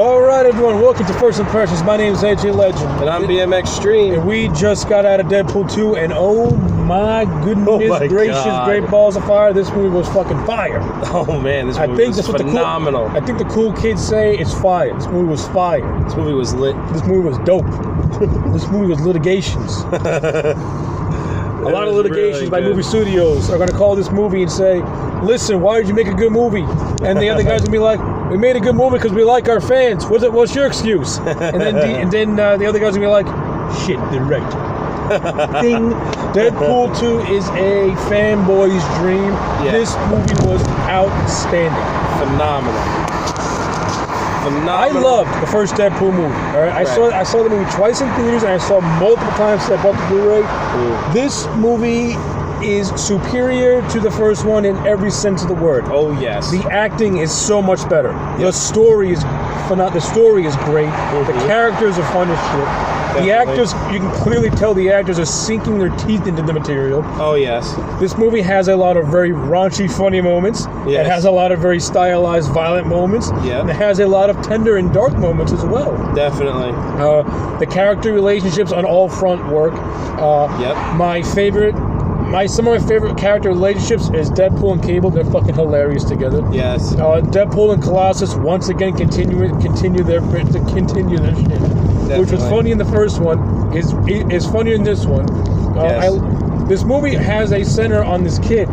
Alright everyone, welcome to First Impressions. My name is AJ Legend. And I'm BMX Extreme. And we just got out of Deadpool 2 and oh my goodness gracious, God. great balls of fire. This movie was fucking fire. Oh man, this movie was phenomenal. I think the cool kids say it's fire. This movie was fire. This movie was lit. This movie was dope. This movie was litigations. A lot of litigations by movie studios are going to call this movie and say, listen, why did you make a good movie? And the other guys will be like, we made a good movie because we like our fans. What's your excuse? And then the other guys will be like, shit, they're right. Ding. Deadpool 2 is a fanboy's dream. Yeah. This movie was outstanding. Phenomenal. I loved the first Deadpool movie. All right? I saw the movie twice in theaters, and I saw multiple times since I bought the Blu-ray. This movie is superior to the first one in every sense of the word. Oh yes. The acting is so much better. Yep. The story is great. The characters are fun as shit. Definitely. The actors, you can clearly tell the actors are sinking their teeth into the material. Oh yes. This movie has a lot of very raunchy, funny moments. Yes. It has a lot of very stylized, violent moments. Yeah. And it has a lot of tender and dark moments as well. Definitely. The character relationships on all front work. Some of my favorite character relationships is Deadpool and Cable. They're fucking hilarious together. Yes. Deadpool and Colossus once again continue their shit. Definitely. Which was funny in the first one is funnier in this one. Yes. This movie has a center on this kid,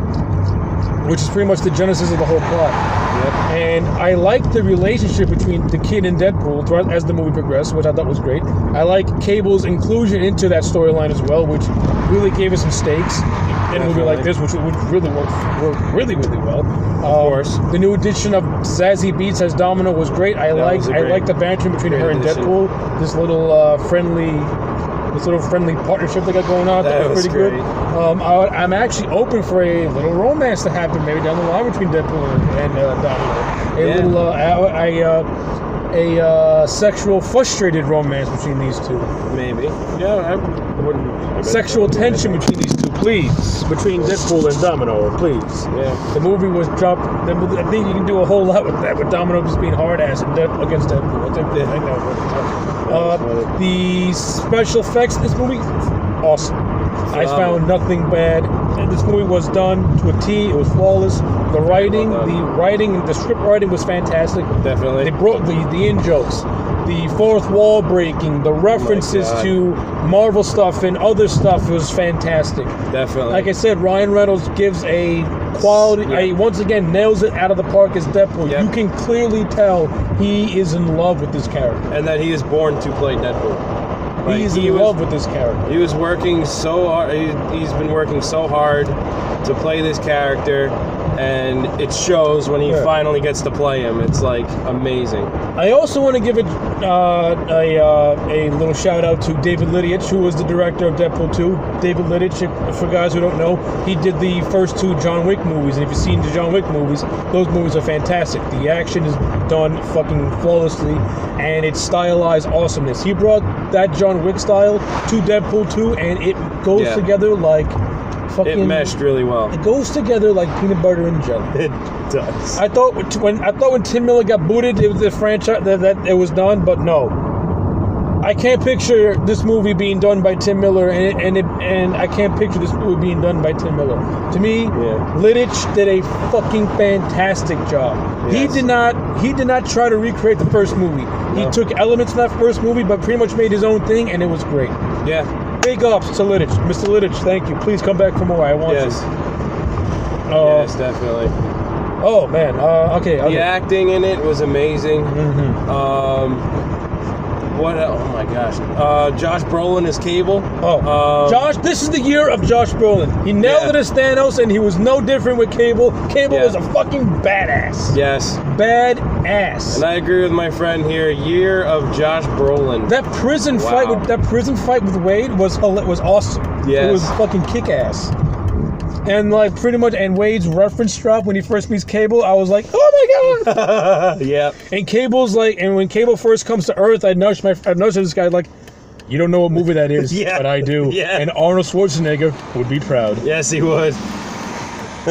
which is pretty much the genesis of the whole plot. Yep. And I like the relationship between the kid and Deadpool as the movie progressed, which I thought was great. I like Cable's inclusion into that storyline as well, which really gave us some stakes in a movie like this, which would really work really, really well. Of course. The new addition of Zazie Beetz as Domino was great. I like the banter between her and Deadpool. This little friendly partnership they got going on. That was pretty good. I'm actually open for a little romance to happen maybe down the line between Deadpool and Domino. A sexual frustrated romance between these two. Maybe. Yeah, I wouldn't. Sexual tension between these two, please. Between Deadpool and Domino, please. Yeah. The movie was dropped. I think you can do a whole lot with that, with Domino just being hard ass against Deadpool. I think that was the special effects in this movie, awesome. I found nothing bad. This movie was done to a T. It was flawless. The writing, the script writing was fantastic. Definitely. They brought the in-jokes, the fourth wall breaking, the references to Marvel stuff and other stuff was fantastic. Definitely. Like I said, Ryan Reynolds gives a quality, once again, nails it out of the park as Deadpool. Yep. You can clearly tell he is in love with this character. And that he is born to play Deadpool. He's in love with this character. He was working so hard. He's been working so hard to play this character, and it shows when he finally gets to play him. It's like amazing. I also want to give a little shout out to David Littich, who was the director of Deadpool 2. David Littich, for guys who don't know, he did the first two John Wick movies, and if you've seen the John Wick movies, those movies are fantastic. The action is done fucking flawlessly, and it's stylized awesomeness. He brought that John Wick style to Deadpool 2, and it goes together like fucking. It meshed really well. It goes together like peanut butter and jelly. It does. I thought when Tim Miller got booted, it was the franchise that it was done, but no. I can't picture this movie being done by Tim Miller, and I can't picture this movie being done by Tim Miller. To me, Littich did a fucking fantastic job. Yes. He did not try to recreate the first movie. No. He took elements from that first movie, but pretty much made his own thing, and it was great. Yeah. Big ups to Littich. Mr. Littich, thank you. Please come back for more. I want you. Yes, definitely. Oh, man. Okay. The acting in it was amazing. Mm-hmm. What? Oh my gosh! Josh Brolin is Cable. Josh! This is the year of Josh Brolin. He nailed it as Thanos, and he was no different with Cable. Cable was a fucking badass. Yes, badass. And I agree with my friend here. Year of Josh Brolin. That prison fight with Wade was awesome. Yes. It was fucking kick ass. And like pretty much, and Wade's reference drop when he first meets Cable, I was like, oh my god! Yeah. And Cable's like, and when Cable first comes to Earth, I nudged this guy like, you don't know what movie that is, but I do. Yeah. And Arnold Schwarzenegger would be proud. Yes, he would.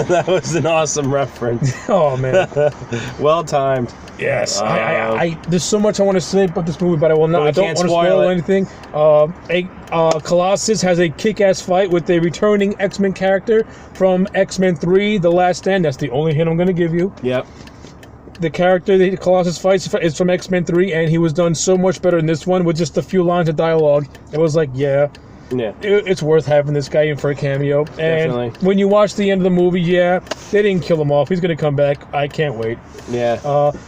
That was an awesome reference. Oh man. Well timed. Yes, there's so much I want to say about this movie, but I will not. I don't want to spoil anything. Colossus has a kick-ass fight with a returning X-Men character from X-Men 3: The Last Stand. That's the only hint I'm going to give you. Yep. The character that Colossus fights is from X-Men 3, and he was done so much better in this one with just a few lines of dialogue. It was like, it's worth having this guy in for a cameo. And Definitely. when you watch the end of the movie, they didn't kill him off. He's going to come back. I can't wait. Yeah.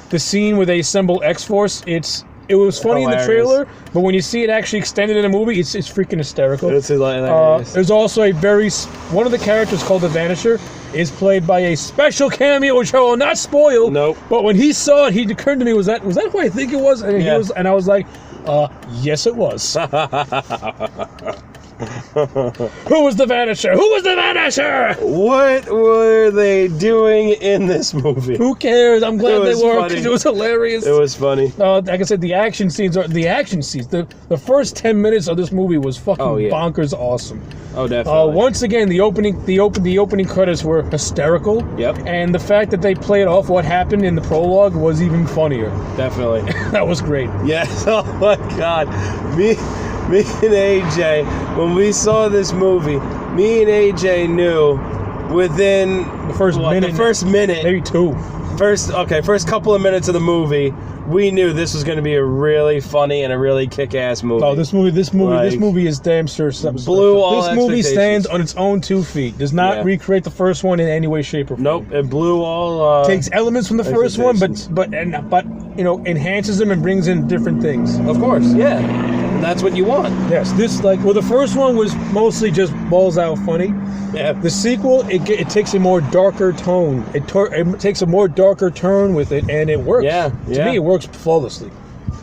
The scene where they assemble X-Force, it was funny in the trailer, but when you see it actually extended in a movie, it's freaking hysterical. It's hilarious. There's also one of the characters called the Vanisher is played by a special cameo, which I will not spoil. Nope. But when he saw it, he occurred to me, was that who I think it was? And I was like, yes, it was. Who was the Vanisher? Who was the Vanisher? What were they doing in this movie? Who cares? I'm glad they were, because it was hilarious. It was funny. Like I said, the action scenes. The first 10 minutes of this movie was fucking bonkers awesome. Oh, definitely. Once again, the opening credits were hysterical. Yep. And the fact that they played off what happened in the prologue was even funnier. Definitely. That was great. Yes. Oh my God. Me and AJ, when we saw this movie, me and AJ knew within the first minute, maybe two. First couple of minutes of the movie, we knew this was going to be a really funny and a really kick-ass movie. Oh, this movie is damn sure something. Blew all This movie stands on its own 2 feet. Does not recreate the first one in any way, shape, or form. Nope, it blew all. Takes elements from the first one, but enhances them and brings in different things. Of course, yeah. And that's what you want. Yes, the first one was mostly just balls out funny. Yeah. The sequel, it takes a more darker tone. It takes a more darker turn with it, and it works. Yeah. To me, it works flawlessly.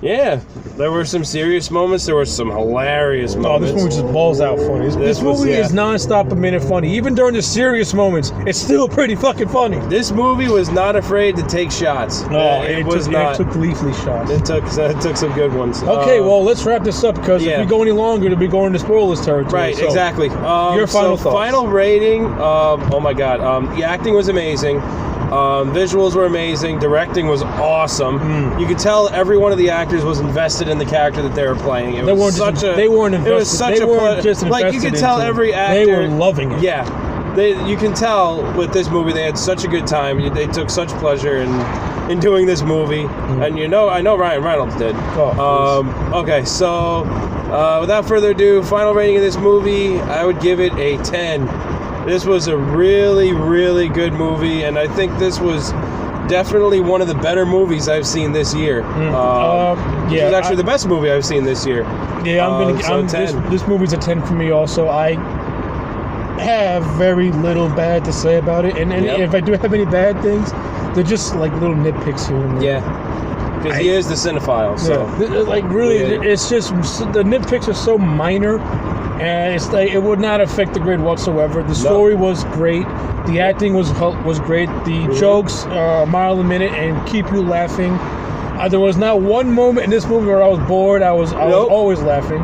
Yeah, there were some serious moments. There were some hilarious moments. Oh, this movie just balls out funny. This movie is nonstop a minute funny. Even during the serious moments, it's still pretty fucking funny. This movie was not afraid to take shots. No, it took gleefully shots. It took some good ones. Okay, well, let's wrap this up, because if we go any longer, it'll be going to spoilers territory. Right, exactly. Your final thoughts. Final rating, oh my God. The acting was amazing. Visuals were amazing. Directing was awesome. You could tell every one of the actors was invested in the character that they were playing. They weren't invested. Like, you could tell every actor. They were loving it. Yeah. You can tell with this movie they had such a good time. They took such pleasure in doing this movie. And I know Ryan Reynolds did. Okay, so without further ado, final rating of this movie, I would give it a 10. This was a really, really good movie, and I think this was definitely one of the better movies I've seen this year. This is actually the best movie I've seen this year. Yeah, 10. This movie's a 10 for me also. I have very little bad to say about it, and if I do have any bad things, they're just like little nitpicks here and there. Yeah, because he is the cinephile, so. It's just, the nitpicks are so minor. And it's like it would not affect the grade whatsoever. The story was great. The acting was great. The jokes are a mile a minute and keep you laughing. There was not one moment in this movie where I was bored. I was always laughing.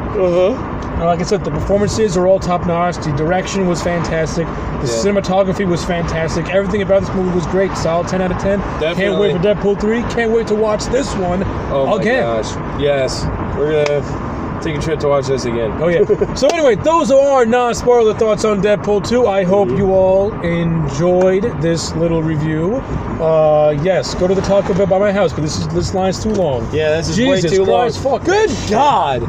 Like I said, the performances are all top notch. The direction was fantastic. The cinematography was fantastic. Everything about this movie was great. Solid 10 out of 10. Definitely. Can't wait for Deadpool 3. Can't wait to watch this one again. Oh my gosh. Yes. We're gonna take a trip to watch this again. Oh yeah. So anyway, those are our non-spoiler thoughts on Deadpool 2. I hope you all enjoyed this little review. Yes, go to the Taco Bell by my house, because this line's too long. Yeah, this is Jesus way too Christ, long. Fuck. Good God.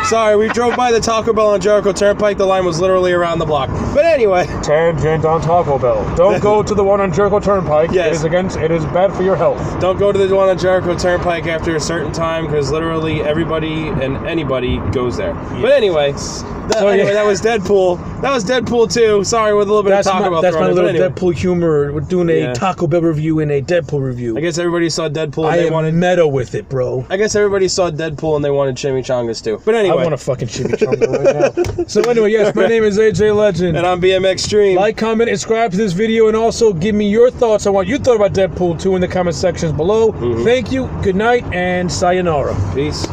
Sorry, we drove by the Taco Bell on Jericho Turnpike. The line was literally around the block. But anyway. Tangent on Taco Bell. Don't go to the one on Jericho Turnpike. Yes. It is bad for your health. Don't go to the one on Jericho Turnpike after a certain time, because literally everybody and anybody goes there. Yes. But anyway, that was Deadpool. That was Deadpool 2. Sorry, with a little bit of Taco Bell. That's my little Deadpool humor. We're doing a Taco Bell review and a Deadpool review. I guess everybody saw Deadpool and they wanted meta with it, bro. I guess everybody saw Deadpool and they wanted chimichangas too. But anyway. I want a fucking chimichanga right now. So anyway, yes, my name is AJ Legend. And I'm BMX Stream. Like, comment, and subscribe to this video, and also give me your thoughts on what you thought about Deadpool 2 in the comment sections below. Thank you, good night, and sayonara. Peace.